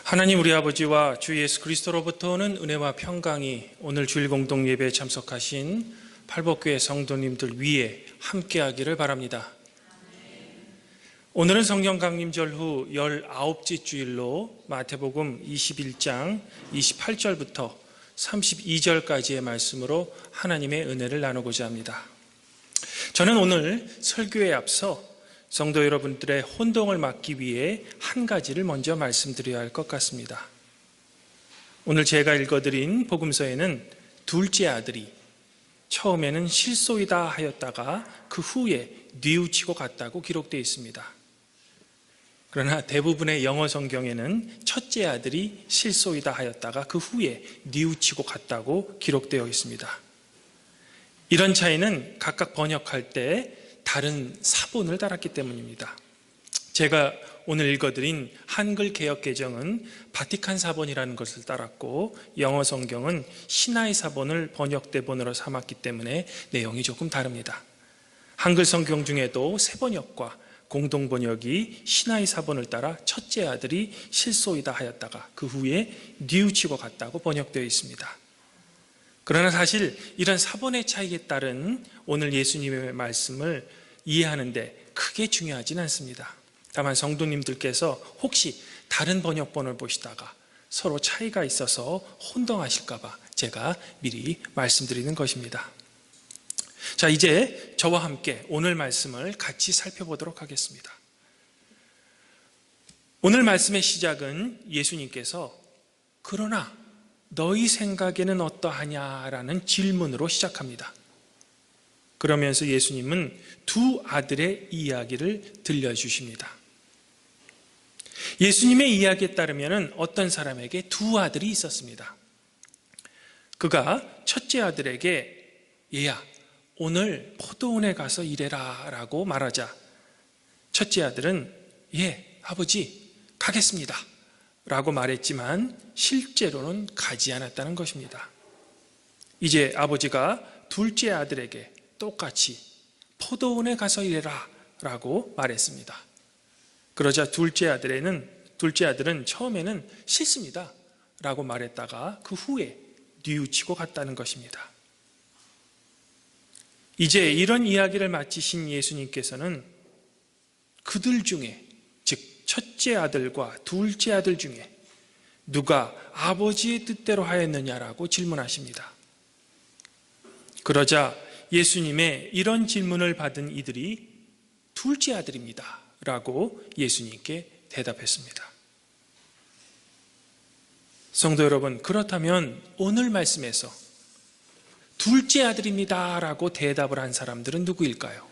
하나님 우리 아버지와 주 예수 그리스도로부터 오는 은혜와 평강이 오늘 주일 공동 예배에 참석하신 팔복교회 성도님들 위에 함께하기를 바랍니다. 오늘은 성경 강림절 후 19째 주일로 마태복음 21장 28절부터 32절까지의 말씀으로 하나님의 은혜를 나누고자 합니다. 저는 오늘 설교에 앞서 성도 여러분들의 혼동을 막기 위해 한 가지를 먼저 말씀드려야 할 것 같습니다. 오늘 제가 읽어드린 복음서에는 둘째 아들이 처음에는 실소이다 하였다가 그 후에 뉘우치고 갔다고 기록되어 있습니다. 그러나 대부분의 영어 성경에는 첫째 아들이 실소이다 하였다가 그 후에 뉘우치고 갔다고 기록되어 있습니다. 이런 차이는 각각 번역할 때 다른 사본을 따랐기 때문입니다. 제가 오늘 읽어드린 한글 개역 개정은 바티칸 사본이라는 것을 따랐고 영어 성경은 신하의 사본을 번역 대본으로 삼았기 때문에 내용이 조금 다릅니다. 한글 성경 중에도 새 번역과 공동 번역이 신하의 사본을 따라 첫째 아들이 실소이다 하였다가 그 후에 뉘우치고 갔다고 번역되어 있습니다. 그러나 사실 이런 사본의 차이에 따른 오늘 예수님의 말씀을 이해하는데 크게 중요하진 않습니다. 다만 성도님들께서 혹시 다른 번역본을 보시다가 서로 차이가 있어서 혼동하실까 봐 제가 미리 말씀드리는 것입니다. 자, 이제 저와 함께 오늘 말씀을 같이 살펴보도록 하겠습니다. 오늘 말씀의 시작은 예수님께서 그러나 너희 생각에는 어떠하냐라는 질문으로 시작합니다. 그러면서 예수님은 두 아들의 이야기를 들려주십니다. 예수님의 이야기에 따르면 어떤 사람에게 두 아들이 있었습니다. 그가 첫째 아들에게 얘야 오늘 포도원에 가서 일해라 라고 말하자 첫째 아들은 예 아버지 가겠습니다 라고 말했지만 실제로는 가지 않았다는 것입니다. 이제 아버지가 둘째 아들에게 똑같이 포도원에 가서 일해라 라고 말했습니다. 그러자 둘째 아들은 처음에는 싫습니다 라고 말했다가 그 후에 뉘우치고 갔다는 것입니다. 이제 이런 이야기를 마치신 예수님께서는 그들 중에 즉 첫째 아들과 둘째 아들 중에 누가 아버지의 뜻대로 하였느냐라고 질문하십니다. 그러자 예수님의 이런 질문을 받은 이들이 둘째 아들입니다 라고 예수님께 대답했습니다. 성도 여러분, 그렇다면 오늘 말씀에서 둘째 아들입니다 라고 대답을 한 사람들은 누구일까요?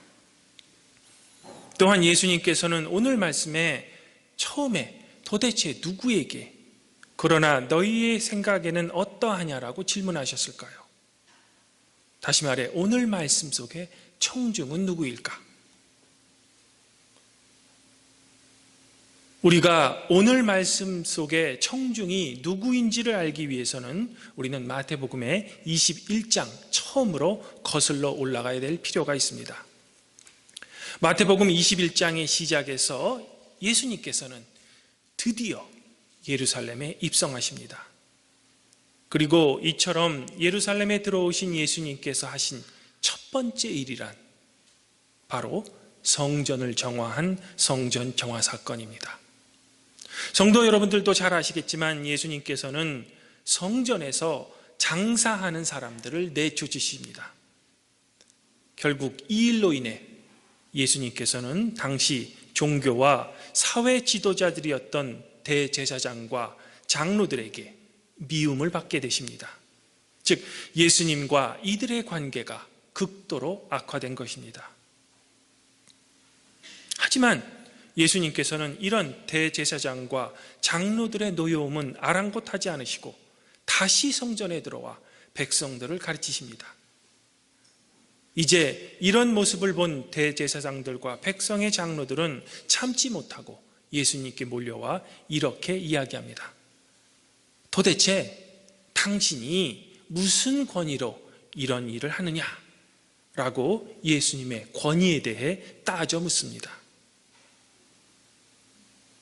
또한 예수님께서는 오늘 말씀에 처음에 도대체 누구에게 그러나 너희의 생각에는 어떠하냐라고 질문하셨을까요? 다시 말해 오늘 말씀 속에 청중은 누구일까? 우리가 오늘 말씀 속에 청중이 누구인지를 알기 위해서는 우리는 마태복음의 21장 처음으로 거슬러 올라가야 될 필요가 있습니다. 마태복음 21장의 시작에서 예수님께서는 드디어 예루살렘에 입성하십니다. 그리고 이처럼 예루살렘에 들어오신 예수님께서 하신 첫 번째 일이란 바로 성전을 정화한 성전 정화 사건입니다. 성도 여러분들도 잘 아시겠지만 예수님께서는 성전에서 장사하는 사람들을 내쫓으십니다. 결국 이 일로 인해 예수님께서는 당시 종교와 사회 지도자들이었던 대제사장과 장로들에게 미움을 받게 되십니다. 즉 예수님과 이들의 관계가 극도로 악화된 것입니다. 하지만 예수님께서는 이런 대제사장과 장로들의 노여움은 아랑곳하지 않으시고 다시 성전에 들어와 백성들을 가르치십니다. 이제 이런 모습을 본 대제사장들과 백성의 장로들은 참지 못하고 예수님께 몰려와 이렇게 이야기합니다. 도대체 당신이 무슨 권위로 이런 일을 하느냐? 라고 예수님의 권위에 대해 따져 묻습니다.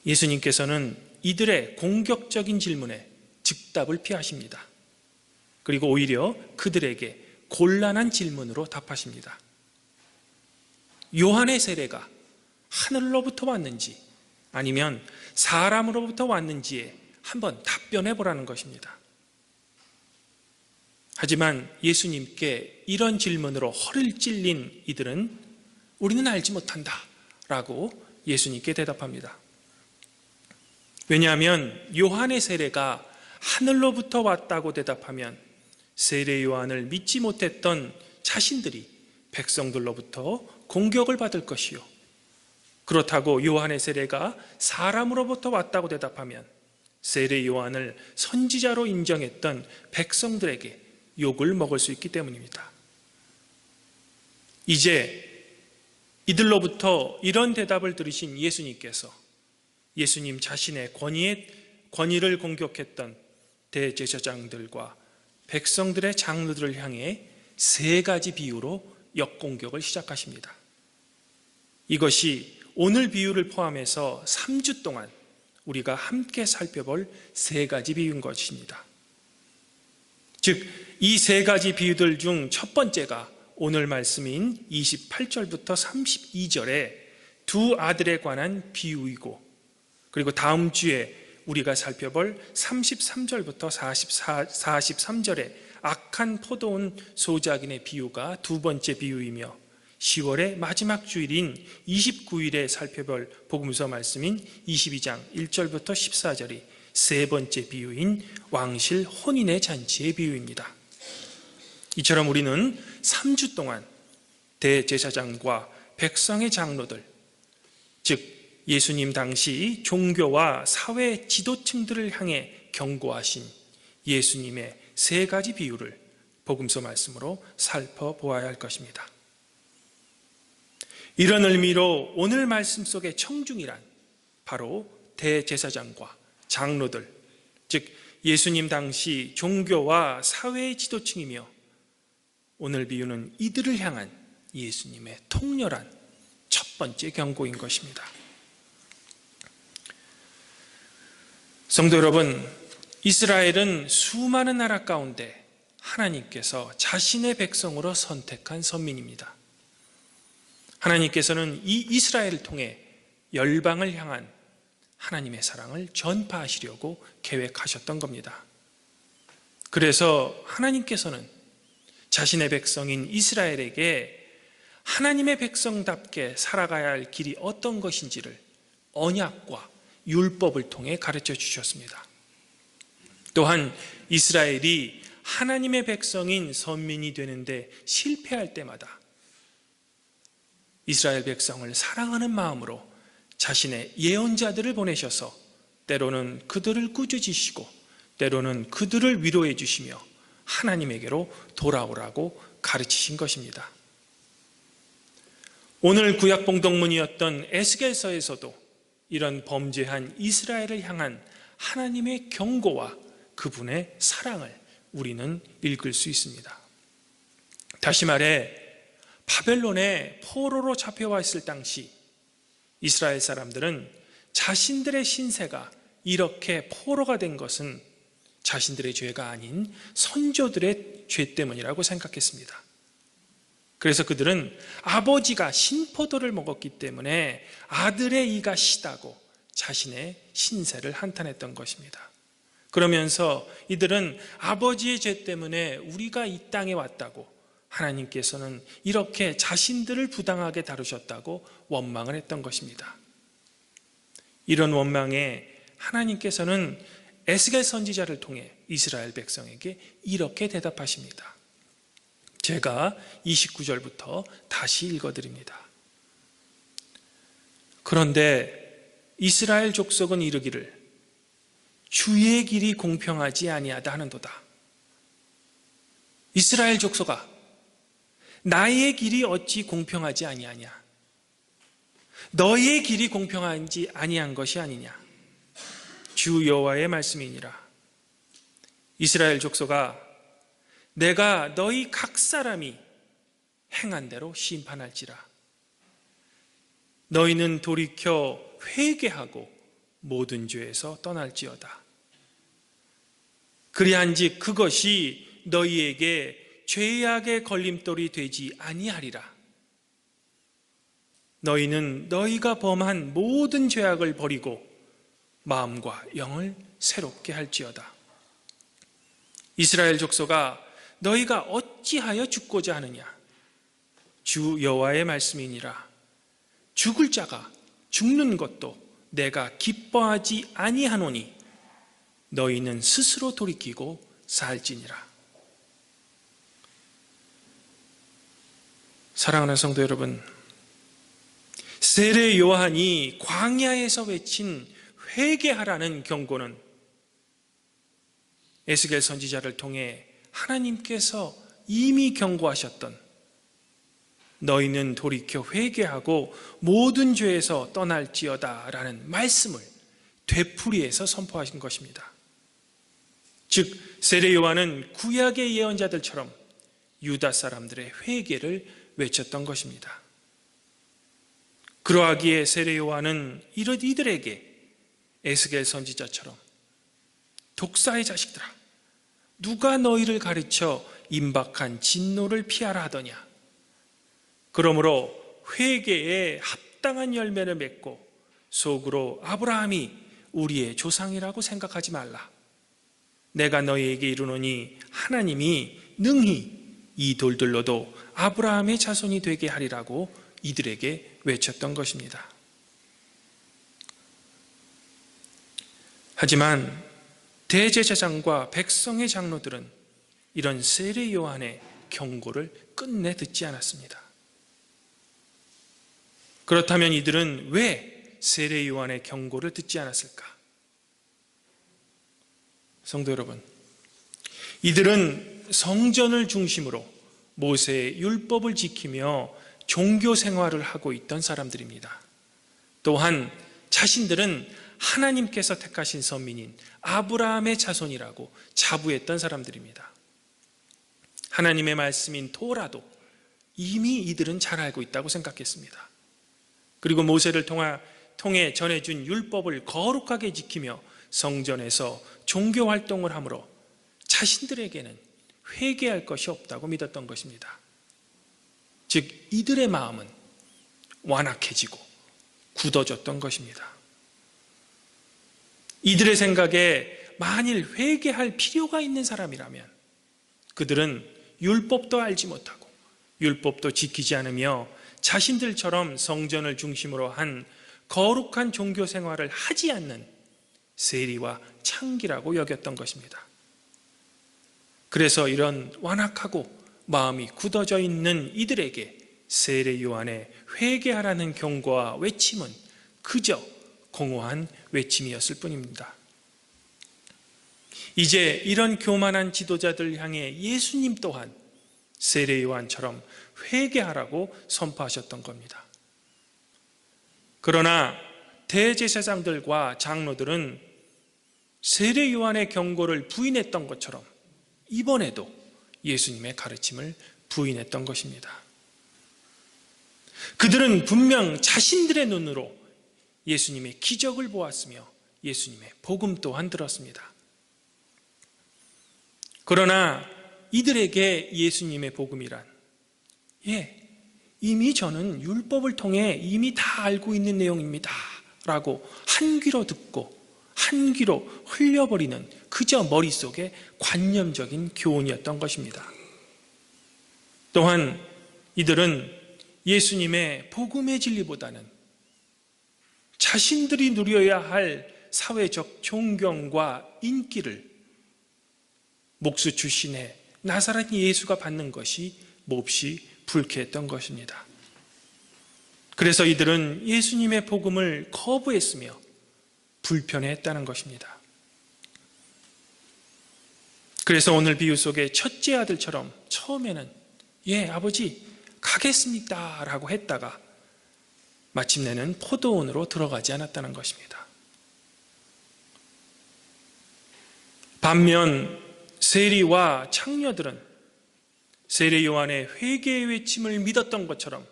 예수님께서는 이들의 공격적인 질문에 즉답을 피하십니다. 그리고 오히려 그들에게 곤란한 질문으로 답하십니다. 요한의 세례가 하늘로부터 왔는지 아니면 사람으로부터 왔는지에 한번 답변해 보라는 것입니다. 하지만 예수님께 이런 질문으로 허를 찔린 이들은 우리는 알지 못한다 라고 예수님께 대답합니다. 왜냐하면 요한의 세례가 하늘로부터 왔다고 대답하면 세례 요한을 믿지 못했던 자신들이 백성들로부터 공격을 받을 것이요, 그렇다고 요한의 세례가 사람으로부터 왔다고 대답하면 세례 요한을 선지자로 인정했던 백성들에게 욕을 먹을 수 있기 때문입니다. 이제 이들로부터 이런 대답을 들으신 예수님께서 예수님 자신의 권위를 공격했던 대제사장들과 백성들의 장로들을 향해 3가지 비유로 역공격을 시작하십니다. 이것이 오늘 비유를 포함해서 3주 동안 우리가 함께 살펴볼 3가지 비유인 것입니다. 즉, 이 3가지 비유들 중 첫 번째가 오늘 말씀인 28절부터 32절의 두 아들에 관한 비유이고, 그리고 다음 주에 우리가 살펴볼 33절부터 43절의 악한 포도원 소작인의 비유가 두 번째 비유이며, 10월의 마지막 주일인 29일에 살펴볼 복음서 말씀인 22장 1절부터 14절이 세 번째 비유인 왕실 혼인의 잔치의 비유입니다. 이처럼 우리는 3주 동안 대제사장과 백성의 장로들, 즉 예수님 당시 종교와 사회 지도층들을 향해 경고하신 예수님의 3가지 비유를 복음서 말씀으로 살펴보아야 할 것입니다. 이런 의미로 오늘 말씀 속의 청중이란 바로 대제사장과 장로들, 즉 예수님 당시 종교와 사회의 지도층이며, 오늘 비유는 이들을 향한 예수님의 통렬한 첫 번째 경고인 것입니다. 성도 여러분, 이스라엘은 수많은 나라 가운데 하나님께서 자신의 백성으로 선택한 선민입니다. 하나님께서는 이 이스라엘을 통해 열방을 향한 하나님의 사랑을 전파하시려고 계획하셨던 겁니다. 그래서 하나님께서는 자신의 백성인 이스라엘에게 하나님의 백성답게 살아가야 할 길이 어떤 것인지를 언약과 율법을 통해 가르쳐 주셨습니다. 또한 이스라엘이 하나님의 백성인 선민이 되는데 실패할 때마다 이스라엘 백성을 사랑하는 마음으로 자신의 예언자들을 보내셔서 때로는 그들을 꾸짖으시고 때로는 그들을 위로해 주시며 하나님에게로 돌아오라고 가르치신 것입니다. 오늘 구약 봉독문이었던 에스겔서에서도 이런 범죄한 이스라엘을 향한 하나님의 경고와 그분의 사랑을 우리는 읽을 수 있습니다. 다시 말해 바벨론에 포로로 잡혀와 있을 당시 이스라엘 사람들은 자신들의 신세가 이렇게 포로가 된 것은 자신들의 죄가 아닌 선조들의 죄 때문이라고 생각했습니다. 그래서 그들은 아버지가 신포도를 먹었기 때문에 아들의 이가 시다고 자신의 신세를 한탄했던 것입니다. 그러면서 이들은 아버지의 죄 때문에 우리가 이 땅에 왔다고, 하나님께서는 이렇게 자신들을 부당하게 다루셨다고 원망을 했던 것입니다. 이런 원망에 하나님께서는 에스겔 선지자를 통해 이스라엘 백성에게 이렇게 대답하십니다. 제가 29절부터 다시 읽어드립니다. 그런데 이스라엘 족속은 이르기를 주의 길이 공평하지 아니하다 하는도다. 이스라엘 족속아, 나의 길이 어찌 공평하지 아니하냐? 너의 길이 공평하지 아니한 것이 아니냐? 주 여호와의 말씀이니라. 이스라엘 족속아, 내가 너희 각 사람이 행한 대로 심판할지라. 너희는 돌이켜 회개하고 모든 죄에서 떠날지어다. 그리한즉 그것이 너희에게 죄악의 걸림돌이 되지 아니하리라. 너희는 너희가 범한 모든 죄악을 버리고 마음과 영을 새롭게 할지어다. 이스라엘 족속아, 너희가 어찌하여 죽고자 하느냐? 주 여호와의 말씀이니라. 죽을 자가 죽는 것도 내가 기뻐하지 아니하노니 너희는 스스로 돌이키고 살지니라. 사랑하는 성도 여러분, 세례 요한이 광야에서 외친 회개하라는 경고는 에스겔 선지자를 통해 하나님께서 이미 경고하셨던 너희는 돌이켜 회개하고 모든 죄에서 떠날지어다 라는 말씀을 되풀이해서 선포하신 것입니다. 즉 세례 요한은 구약의 예언자들처럼 유다 사람들의 회개를 외쳤던 것입니다. 그러하기에 세례 요한은 이들에게 에스겔 선지자처럼 독사의 자식들아, 누가 너희를 가르쳐 임박한 진노를 피하라 하더냐? 그러므로 회개에 합당한 열매를 맺고 속으로 아브라함이 우리의 조상이라고 생각하지 말라. 내가 너희에게 이르노니 하나님이 능히 이 돌들로도 아브라함의 자손이 되게 하리라고 이들에게 외쳤던 것입니다. 하지만 대제사장과 백성의 장로들은 이런 세례 요한의 경고를 끝내 듣지 않았습니다. 그렇다면 이들은 왜 세례 요한의 경고를 듣지 않았을까? 성도 여러분, 이들은 성전을 중심으로 모세의 율법을 지키며 종교 생활을 하고 있던 사람들입니다. 또한 자신들은 하나님께서 택하신 선민인 아브라함의 자손이라고 자부했던 사람들입니다. 하나님의 말씀인 토라도 이미 이들은 잘 알고 있다고 생각했습니다. 그리고 모세를 통해 전해준 율법을 거룩하게 지키며 성전에서 종교 활동을 하므로 자신들에게는 회개할 것이 없다고 믿었던 것입니다. 즉 이들의 마음은 완악해지고 굳어졌던 것입니다. 이들의 생각에 만일 회개할 필요가 있는 사람이라면 그들은 율법도 알지 못하고 율법도 지키지 않으며 자신들처럼 성전을 중심으로 한 거룩한 종교 생활을 하지 않는 세리와 창기라고 여겼던 것입니다. 그래서 이런 완악하고 마음이 굳어져 있는 이들에게 세례 요한의 회개하라는 경고와 외침은 그저 공허한 외침이었을 뿐입니다. 이제 이런 교만한 지도자들 향해 예수님 또한 세례 요한처럼 회개하라고 선포하셨던 겁니다. 그러나 대제사장들과 장로들은 세례 요한의 경고를 부인했던 것처럼 이번에도 예수님의 가르침을 부인했던 것입니다. 그들은 분명 자신들의 눈으로 예수님의 기적을 보았으며 예수님의 복음 또한 들었습니다. 그러나 이들에게 예수님의 복음이란 이미 저는 율법을 통해 이미 다 알고 있는 내용입니다 라고 한 귀로 듣고 한 귀로 흘려버리는 그저 머릿속에 관념적인 교훈이었던 것입니다. 또한 이들은 예수님의 복음의 진리보다는 자신들이 누려야 할 사회적 존경과 인기를 목수 출신의 나사렛 예수가 받는 것이 몹시 불쾌했던 것입니다. 그래서 이들은 예수님의 복음을 거부했으며 불편해했다는 것입니다. 그래서 오늘 비유 속의 첫째 아들처럼 처음에는 아버지 가겠습니다 라고 했다가 마침내는 포도원으로 들어가지 않았다는 것입니다. 반면 세리와 창녀들은 세례 요한의 회개의 외침을 믿었던 것처럼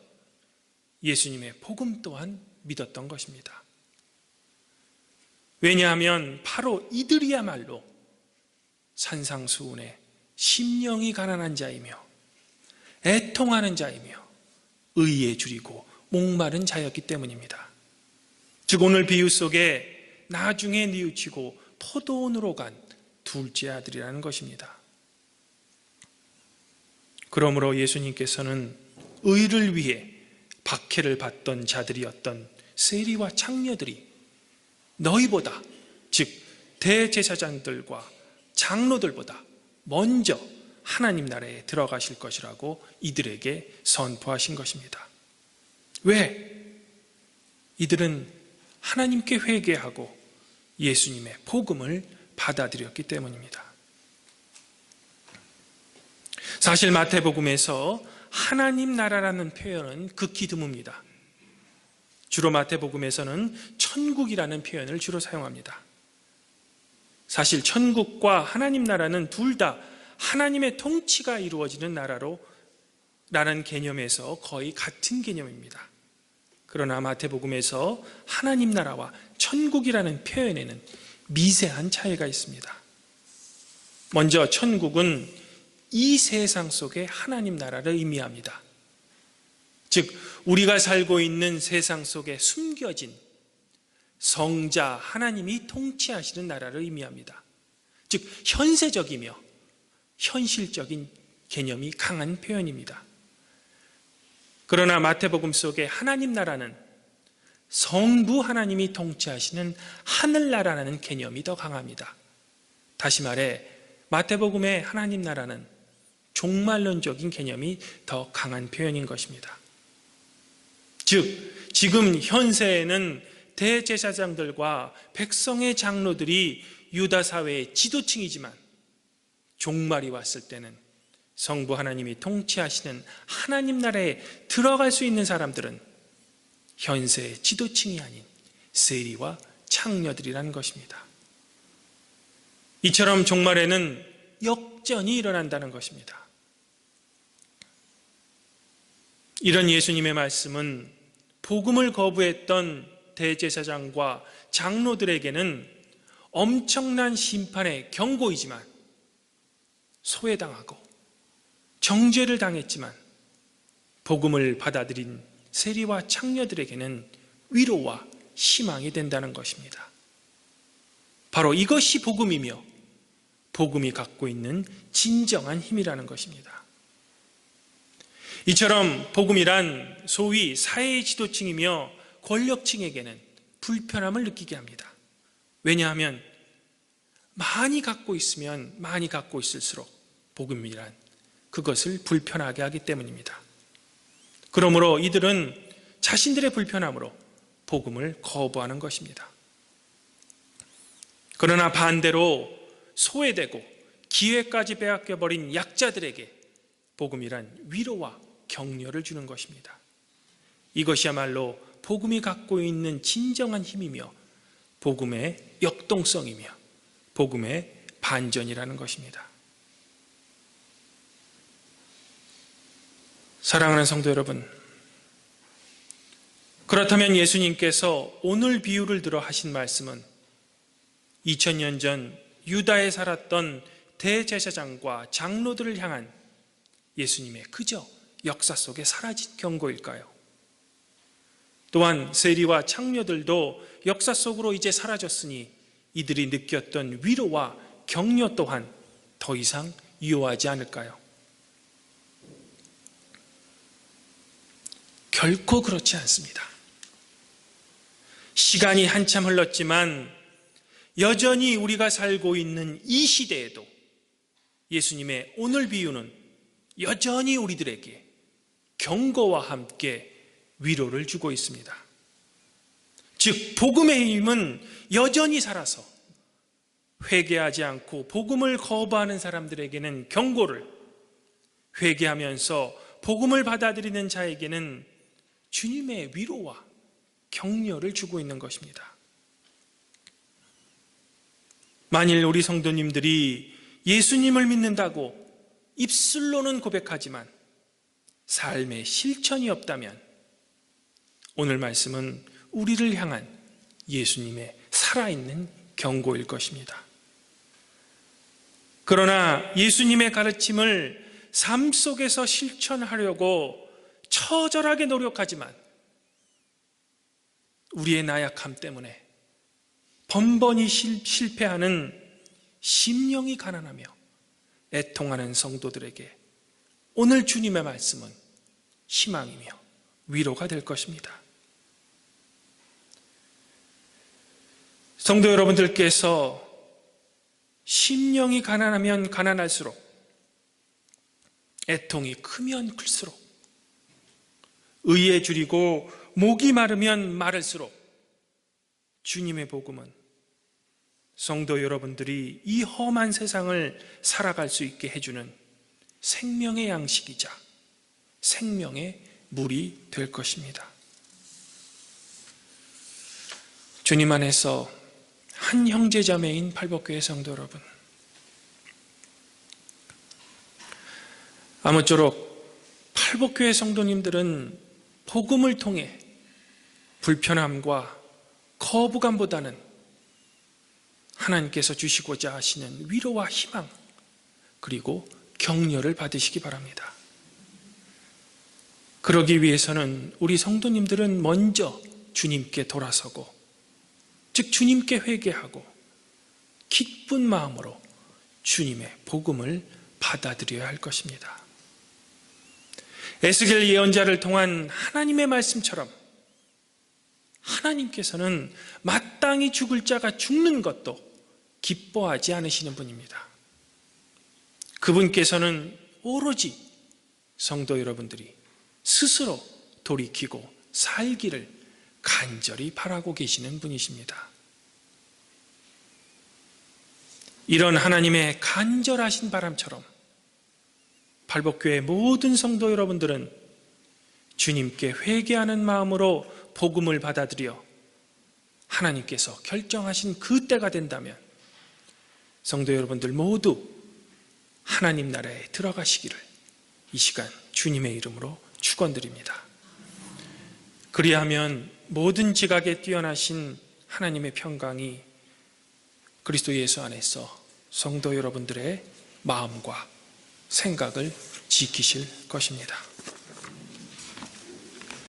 예수님의 복음 또한 믿었던 것입니다. 왜냐하면 바로 이들이야말로 산상수훈의 심령이 가난한 자이며 애통하는 자이며 의에 줄이고 목마른 자였기 때문입니다. 즉 오늘 비유 속에 나중에 뉘우치고 포도원으로 간 둘째 아들이라는 것입니다. 그러므로 예수님께서는 의를 위해 박해를 받던 자들이었던 세리와 창녀들이 너희보다, 즉 대제사장들과 장로들보다 먼저 하나님 나라에 들어가실 것이라고 이들에게 선포하신 것입니다. 왜? 이들은 하나님께 회개하고 예수님의 복음을 받아들였기 때문입니다. 사실 마태복음에서 하나님 나라라는 표현은 극히 드뭅니다. 주로 마태복음에서는 천국이라는 표현을 주로 사용합니다. 사실 천국과 하나님 나라는 둘 다 하나님의 통치가 이루어지는 나라라는 개념에서 거의 같은 개념입니다. 그러나 마태복음에서 하나님 나라와 천국이라는 표현에는 미세한 차이가 있습니다. 먼저 천국은 이 세상 속의 하나님 나라를 의미합니다. 즉 우리가 살고 있는 세상 속에 숨겨진 성자 하나님이 통치하시는 나라를 의미합니다. 즉 현세적이며 현실적인 개념이 강한 표현입니다. 그러나 마태복음 속의 하나님 나라는 성부 하나님이 통치하시는 하늘나라라는 개념이 더 강합니다. 다시 말해 마태복음의 하나님 나라는 종말론적인 개념이 더 강한 표현인 것입니다. 즉 지금 현세에는 대제사장들과 백성의 장로들이 유다 사회의 지도층이지만 종말이 왔을 때는 성부 하나님이 통치하시는 하나님 나라에 들어갈 수 있는 사람들은 현세의 지도층이 아닌 세리와 창녀들이라는 것입니다. 이처럼 종말에는 역전이 일어난다는 것입니다. 이런 예수님의 말씀은 복음을 거부했던 대제사장과 장로들에게는 엄청난 심판의 경고이지만 소외당하고 정죄를 당했지만 복음을 받아들인 세리와 창녀들에게는 위로와 희망이 된다는 것입니다. 바로 이것이 복음이며 복음이 갖고 있는 진정한 힘이라는 것입니다. 이처럼 복음이란 소위 사회의 지도층이며 권력층에게는 불편함을 느끼게 합니다. 왜냐하면 많이 갖고 있으면 많이 갖고 있을수록 복음이란 그것을 불편하게 하기 때문입니다. 그러므로 이들은 자신들의 불편함으로 복음을 거부하는 것입니다. 그러나 반대로 소외되고 기회까지 빼앗겨버린 약자들에게 복음이란 위로와 격려를 주는 것입니다. 이것이야말로 복음이 갖고 있는 진정한 힘이며 복음의 역동성이며 복음의 반전이라는 것입니다. 사랑하는 성도 여러분, 그렇다면 예수님께서 오늘 비유를 들어 하신 말씀은 2000년 전 유다에 살았던 대제사장과 장로들을 향한 예수님의 그저 역사 속에 사라진 경고일까요? 또한 세리와 창녀들도 역사 속으로 이제 사라졌으니 이들이 느꼈던 위로와 격려 또한 더 이상 유효하지 않을까요? 결코 그렇지 않습니다. 시간이 한참 흘렀지만 여전히 우리가 살고 있는 이 시대에도 예수님의 오늘 비유는 여전히 우리들에게 경고와 함께 위로를 주고 있습니다. 즉 복음의 힘은 여전히 살아서 회개하지 않고 복음을 거부하는 사람들에게는 경고를, 회개하면서 복음을 받아들이는 자에게는 주님의 위로와 격려를 주고 있는 것입니다. 만일 우리 성도님들이 예수님을 믿는다고 입술로는 고백하지만 삶의 실천이 없다면 오늘 말씀은 우리를 향한 예수님의 살아있는 경고일 것입니다. 그러나 예수님의 가르침을 삶 속에서 실천하려고 처절하게 노력하지만 우리의 나약함 때문에 번번이 실패하는 심령이 가난하며 애통하는 성도들에게 오늘 주님의 말씀은 희망이며 위로가 될 것입니다. 성도 여러분들께서 심령이 가난하면 가난할수록, 애통이 크면 클수록, 의에 줄이고 목이 마르면 마를수록 주님의 복음은 성도 여러분들이 이 험한 세상을 살아갈 수 있게 해주는 생명의 양식이자 생명의 물이 될 것입니다. 주님 안에서 한 형제자매인 팔복교회 성도 여러분, 아무쪼록 팔복교회 성도님들은 복음을 통해 불편함과 거부감보다는 하나님께서 주시고자 하시는 위로와 희망, 그리고 격려를 받으시기 바랍니다. 그러기 위해서는 우리 성도님들은 먼저 주님께 돌아서고, 즉 주님께 회개하고 기쁜 마음으로 주님의 복음을 받아들여야 할 것입니다. 에스겔 예언자를 통한 하나님의 말씀처럼 하나님께서는 마땅히 죽을 자가 죽는 것도 기뻐하지 않으시는 분입니다. 그분께서는 오로지 성도 여러분들이 스스로 돌이키고 살기를 간절히 바라고 계시는 분이십니다. 이런 하나님의 간절하신 바람처럼 팔복교회 모든 성도 여러분들은 주님께 회개하는 마음으로 복음을 받아들여 하나님께서 결정하신 그 때가 된다면 성도 여러분들 모두 하나님 나라에 들어가시기를 이 시간 주님의 이름으로 축원드립니다. 그리하면 모든 지각에 뛰어나신 하나님의 평강이 그리스도 예수 안에서 성도 여러분들의 마음과 생각을 지키실 것입니다.